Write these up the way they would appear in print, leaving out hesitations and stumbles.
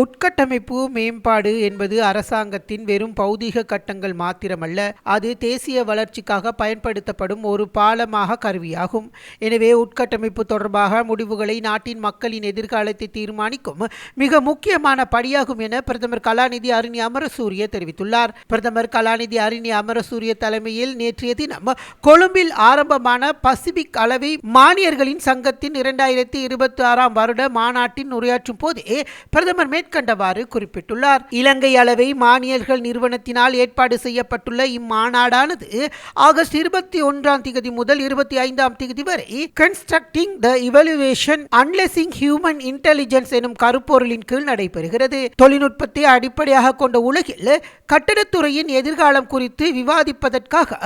உட்கட்டமைப்பு மேம்பாடு என்பது அரசாங்கத்தின் வெறும் பௌதீக கட்டங்கள் மாத்திரமல்ல, அது தேசிய வளர்ச்சிக்காக பயன்படுத்தப்படும் ஒரு பாலமாக கருவியாகும். எனவே உட்கட்டமைப்பு தொடர்பாக முடிவுகளை நாட்டின் மக்களின் எதிர்காலத்தை தீர்மானிக்கும் மிக முக்கியமான படியாகும் என பிரதமர் கலாநிதி அருணி அமரசூரிய தெரிவித்துள்ளார். பிரதமர் கலாநிதி அருணி அமரசூரிய தலைமையில் நேற்றைய தினம் கொழும்பில் ஆரம்பமான பசிபிக் அளவை மானியர்களின் சங்கத்தின் 2026 வருட மாநாட்டின் உரையாற்றும் போதே பிரதமர் மேற்கண்டவாறு குறிப்பிட்டுள்ளார். இலங்கை அளவை மானியர்கள் நிறுவனத்தினால் ஏற்பாடு செய்யப்பட்டுள்ள இம்மாநாடானது ஆகஸ்ட் 21 முதல் 25 வரை கன்ஸ்ட்ரக்டிங் த இவலுவேஷன் அன்லெஸிங் ஹியூமன் இன்டெலிஜென்ஸ் எனும் கருப்பொருளின் கீழ் நடைபெறுகிறது. தொழில்நுட்பத்தை அடிப்படையாக கொண்ட உலகில் கட்டடத்துறையின் எதிர்காலம் குறித்து விவாதிப்பதற்காக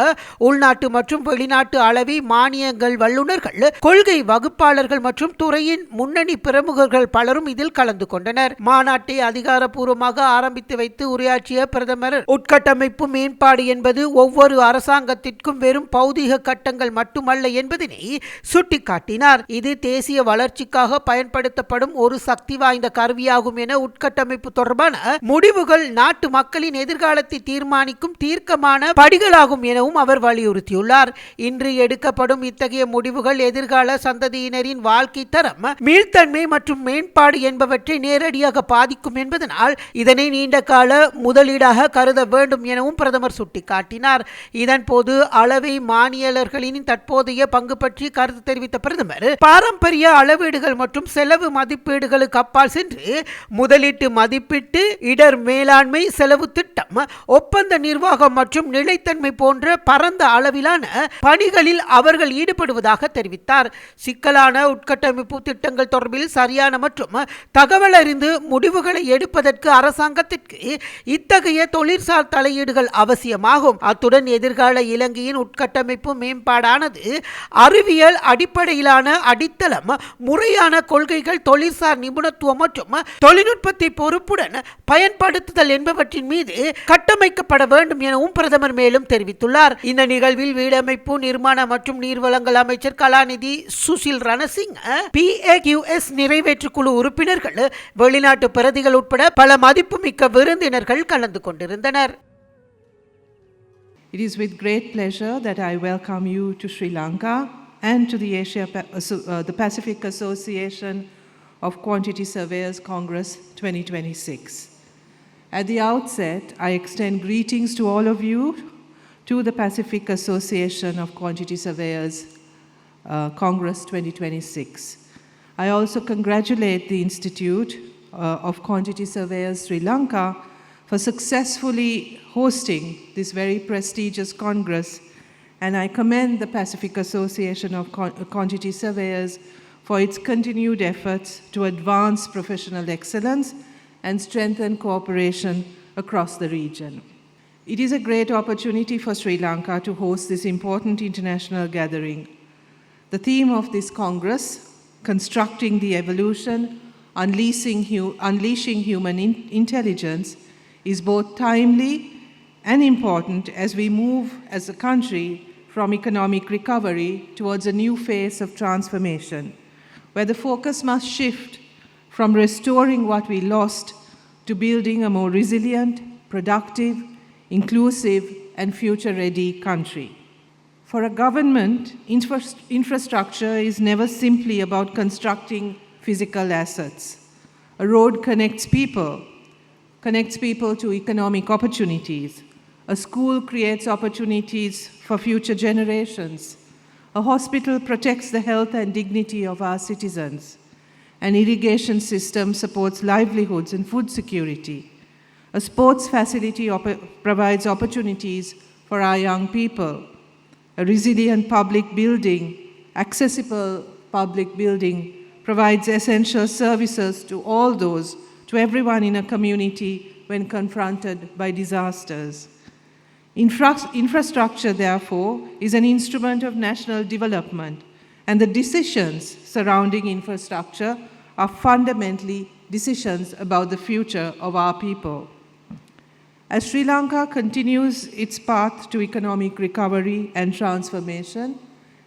உள்நாட்டு மற்றும் வெளிநாட்டு அளவை மானியங்கள் வல்லுநர்கள், கொள்கை வகுப்பாளர்கள் மற்றும் துறையின் முன்னணி பிரமுகர்கள் பலரும் இதில் கலந்து கொண்டனர். மாநாட்டை அதிகாரப்பூர்வமாக ஆரம்பித்து வைத்து உரையாற்றிய பிரதமர், உட்கட்டமைப்பு மேம்பாடு என்பது ஒவ்வொரு அரசாங்கத்திற்கும் வெறும் பௌதீக கட்டங்கள் மட்டுமல்ல என்பதனை சுட்டிக்காட்டினார். இது தேசிய வளர்ச்சிக்காக பயன்படுத்தப்படும் ஒரு சக்தி வாய்ந்த கருவியாகும் என உட்கட்டமைப்பு தொடர்பான முடிவுகள் நாட்டு மக்களின் எதிர்காலத்தை தீர்மானிக்கும் தீர்க்கமான படிகளாகும் எனவும் அவர் வலியுறுத்தியுள்ளார். இன்று எடுக்கப்படும் இத்தகைய முடிவுகள் எதிர்கால சந்ததியினரின் வாழ்க்கை தரம், மீள்தன்மை மற்றும் மேம்பாடு என்பவற்றை நேரடியாக பாதிக்கும் என்பதனால் இதனை நீண்ட கால முதலீடாக கருத வேண்டும் எனவும் பிரதமர் சுட்டிக்காட்டினார். இதன் போது அளவை மானியலர்களின் தற்போதைய பங்கு பற்றி கருத்து தெரிவித்த பிரதமர், பாரம்பரிய அளவீடுகள் மற்றும் செலவு மதிப்பீடுகளுக்கு அப்பால் சென்று முதலீட்டு மதிப்பீட்டு, இடர் மேலாண்மை, செலவு திட்டம், ஒப்பந்த நிர்வாகம் மற்றும் நிலைத்தன்மை போன்ற பரந்த அளவிலான பணிகளில் அவர்கள் ஈடுபடுவதாக தெரிவித்தார். சிக்கலான உட்கட்டமைப்பு திட்டங்கள் தொடர்பில் சரியான மற்றும் தகவல் அறிந்து முடிவுகளை எடுப்பதற்கு அரசாங்கத்திற்கு இத்தகைய தொழிற்சார் தலையீடுகள் அவசியமாகும். அத்துடன் எதிர்கால இலங்கையின் உட்கட்டமைப்பு மேம்பாடானது அறிவியல் அடிப்படையிலான அடித்தளம், முறையான கொள்கைகள், தொழிற்சார் நிபுணத்துவம் மற்றும் தொழில்நுட்பத்தை பொறுப்புடன் பயன்படுத்துதல் என்பவற்றின் மீது கட்டமைக்கப்பட வேண்டும் எனவும் பிரதமர் மேலும் தெரிவித்துள்ளார். இந்த நிகழ்வில் வீடமைப்பு, நிர்மாண மற்றும் நீர்வளங்கள் அமைச்சர் கலாநிதி சுசில் ரணசிங்க, PAQS நிறைவேற்று குழு உறுப்பினர்கள், வெளிநாட்டு பிரதிகள் உட்பட பல மதிப்புமிக்க விருந்தினர்கள் கலந்து கொண்டிருந்தனர். It is with great pleasure that I welcome you to Sri Lanka and to the Pacific Association of Quantity Surveyors Congress 2026. At the outset, I extend greetings to all of you to the Pacific Association of Quantity Surveyors Congress 2026. I also congratulate the Institute of Quantity Surveyors Sri Lanka for successfully hosting this very prestigious Congress, and I commend the Pacific Association of Quantity Surveyors for its continued efforts to advance professional excellence and strengthen cooperation across the region. It is a great opportunity for Sri Lanka to host this important international gathering. The theme of this Congress, Constructing the Evolution, Unleashing Human Intelligence, is both timely and important as we move as a country from economic recovery towards a new phase of transformation, where the focus must shift from restoring what we lost to building a more resilient, productive, inclusive, and future-ready country. For a government, infrastructure is never simply about constructing physical assets. A road connects people to economic opportunities. A school creates opportunities for future generations. A hospital protects the health and dignity of our citizens. An irrigation system supports livelihoods and food security. A sports facility provides opportunities for our young people. A resilient public building, accessible public building, provides essential services to everyone in a community when confronted by disasters. Infrastructure, therefore, is an instrument of national development, and the decisions surrounding infrastructure are fundamentally decisions about the future of our people. As Sri Lanka continues its path to economic recovery and transformation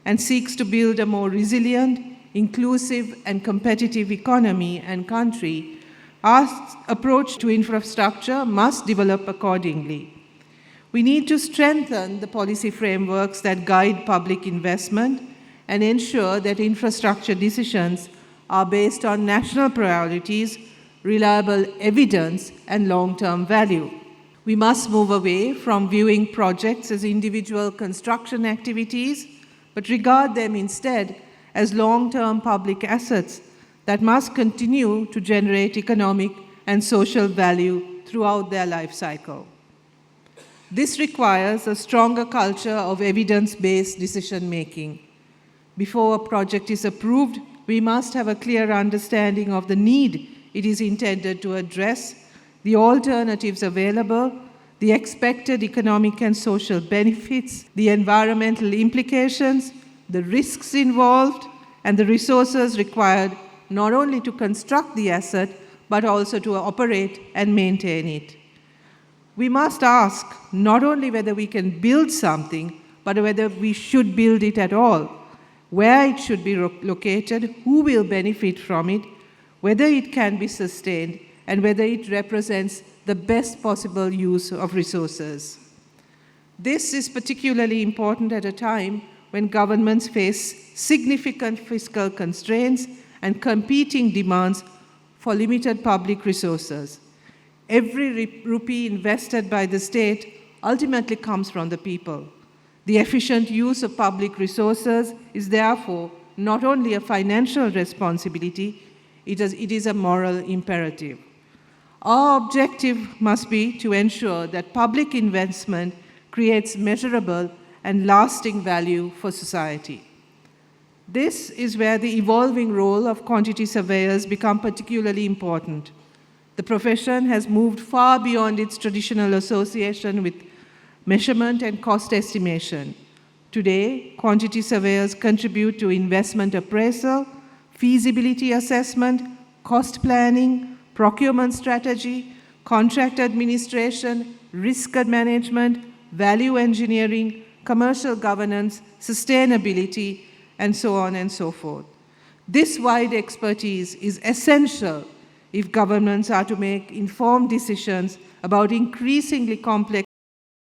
and seeks to build a more resilient, inclusive, and competitive economy and country, Our approach to infrastructure must develop accordingly. We need to strengthen the policy frameworks that guide public investment and ensure that infrastructure decisions are based on national priorities, reliable evidence, and long-term value. We must move away from viewing projects as individual construction activities, but regard them instead as long-term public assets that must continue to generate economic and social value throughout their life cycle. This requires a stronger culture of evidence-based decision-making. Before a project is approved, we must have a clear understanding of the need it is intended to address, the alternatives available, the expected economic and social benefits, the environmental implications, the risks involved, and the resources required not only to construct the asset, but also to operate and maintain it. We must ask not only whether we can build something, but whether we should build it at all, where it should be located, who will benefit from it, whether it can be sustained, and whether it represents the best possible use of resources. This is particularly important at a time when governments face significant fiscal constraints and competing demands for limited public resources. Every rupee invested by the state ultimately comes from the people. The efficient use of public resources is therefore not only a financial responsibility, it is a moral imperative. Our objective must be to ensure that public investment creates measurable and lasting value for society. This is where the evolving role of quantity surveyors becomes particularly important. The profession has moved far beyond its traditional association with measurement and cost estimation. Today, quantity surveyors contribute to investment appraisal, feasibility assessment, cost planning, procurement strategy, contract administration, risk management, value engineering, commercial governance, sustainability, and so on and so forth. This wide expertise is essential if governments are to make informed decisions about increasingly complex